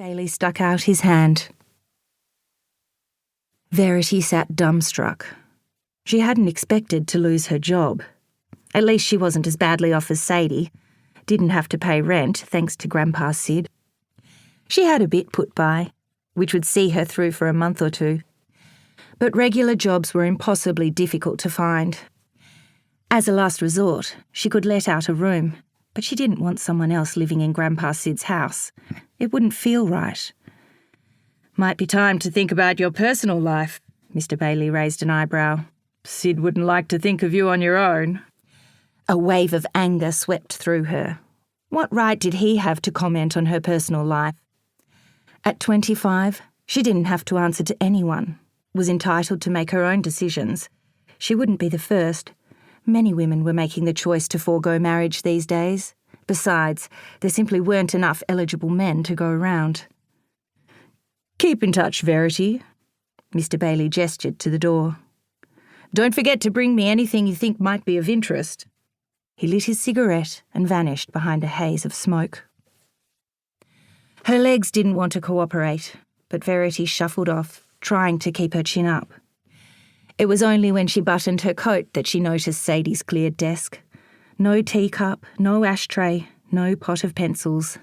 Bailey stuck out his hand. Verity sat dumbstruck. She hadn't expected to lose her job. At least she wasn't as badly off as Sadie. Didn't have to pay rent, thanks to Grandpa Sid. She had a bit put by, which would see her through for a month or two. But regular jobs were impossibly difficult to find. As a last resort, she could let out a room, but she didn't want someone else living in Grandpa Sid's house. It wouldn't feel right. "Might be time to think about your personal life." Mr. Bailey raised an eyebrow. "Sid wouldn't like to think of you on your own." A wave of anger swept through her. What right did he have to comment on her personal life? At 25, she didn't have to answer to anyone, was entitled to make her own decisions. She wouldn't be the first. Many women were making the choice to forego marriage these days. Besides, there simply weren't enough eligible men to go around. "Keep in touch, Verity." Mr. Bailey gestured to the door. "Don't forget to bring me anything you think might be of interest." He lit his cigarette and vanished behind a haze of smoke. Her legs didn't want to cooperate, but Verity shuffled off, trying to keep her chin up. It was only when she buttoned her coat that she noticed Sadie's cleared desk. No teacup, no ashtray, no pot of pencils.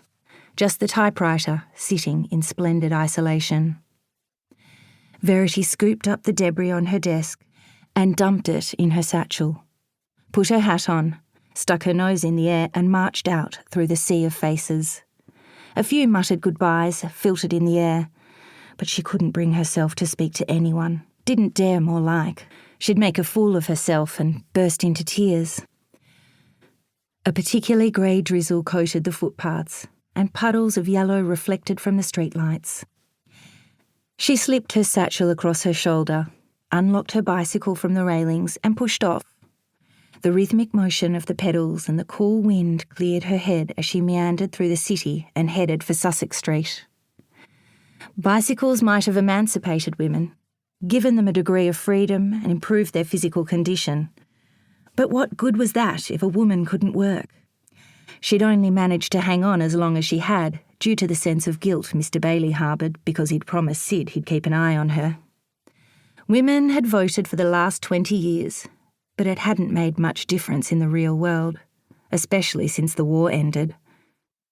Just the typewriter sitting in splendid isolation. Verity scooped up the debris on her desk and dumped it in her satchel, put her hat on, stuck her nose in the air and marched out through the sea of faces. A few muttered goodbyes filtered in the air, but she couldn't bring herself to speak to anyone. Didn't dare, more like. She'd make a fool of herself and burst into tears. A particularly grey drizzle coated the footpaths, and puddles of yellow reflected from the streetlights. She slipped her satchel across her shoulder, unlocked her bicycle from the railings and pushed off. The rhythmic motion of the pedals and the cool wind cleared her head as she meandered through the city and headed for Sussex Street. Bicycles might have emancipated women, given them a degree of freedom and improved their physical condition. But what good was that if a woman couldn't work? She'd only managed to hang on as long as she had, due to the sense of guilt Mr. Bailey harboured because he'd promised Sid he'd keep an eye on her. Women had voted for the last 20 years, but it hadn't made much difference in the real world, especially since the war ended.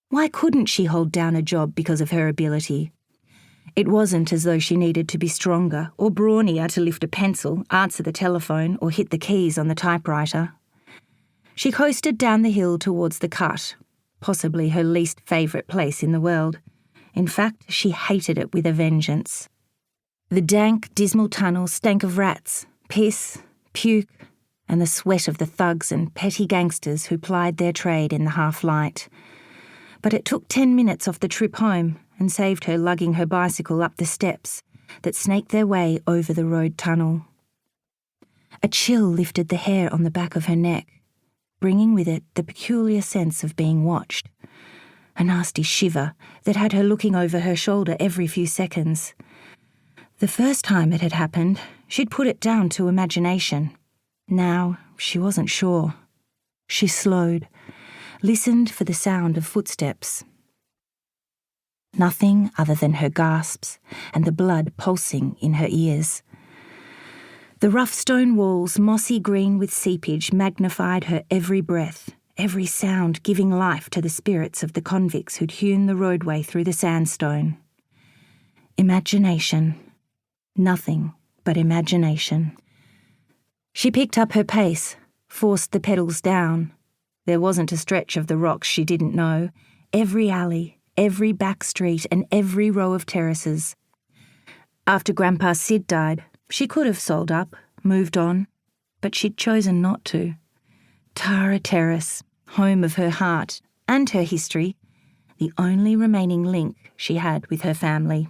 Why couldn't she hold down a job because of her ability? It wasn't as though she needed to be stronger or brawnier to lift a pencil, answer the telephone, or hit the keys on the typewriter. She coasted down the hill towards the Cut, possibly her least favourite place in the world. In fact, she hated it with a vengeance. The dank, dismal tunnel stank of rats, piss, puke, and the sweat of the thugs and petty gangsters who plied their trade in the half-light. But it took 10 minutes off the trip home and saved her lugging her bicycle up the steps that snaked their way over the road tunnel. A chill lifted the hair on the back of her neck, bringing with it the peculiar sense of being watched. A nasty shiver that had her looking over her shoulder every few seconds. The first time it had happened, she'd put it down to imagination. Now, she wasn't sure. She slowed, listened for the sound of footsteps. Nothing other than her gasps and the blood pulsing in her ears. The rough stone walls, mossy green with seepage, magnified her every breath, every sound giving life to the spirits of the convicts who'd hewn the roadway through the sandstone. Imagination. Nothing but imagination. She picked up her pace, forced the pedals down. There wasn't a stretch of the rocks she didn't know. Every alley, every back street and every row of terraces. After Grandpa Sid died, she could have sold up, moved on, but she'd chosen not to. Tara Terrace, home of her heart and her history, the only remaining link she had with her family.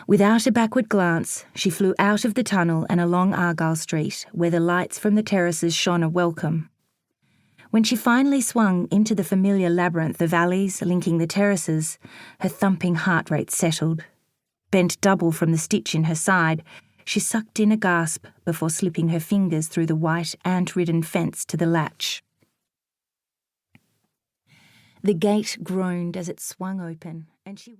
Without a backward glance, she flew out of the tunnel and along Argyle Street, where the lights from the terraces shone a welcome. When she finally swung into the familiar labyrinth of alleys linking the terraces, her thumping heart rate settled. Bent double from the stitch in her side, she sucked in a gasp before slipping her fingers through the white ant-ridden fence to the latch. The gate groaned as it swung open, and she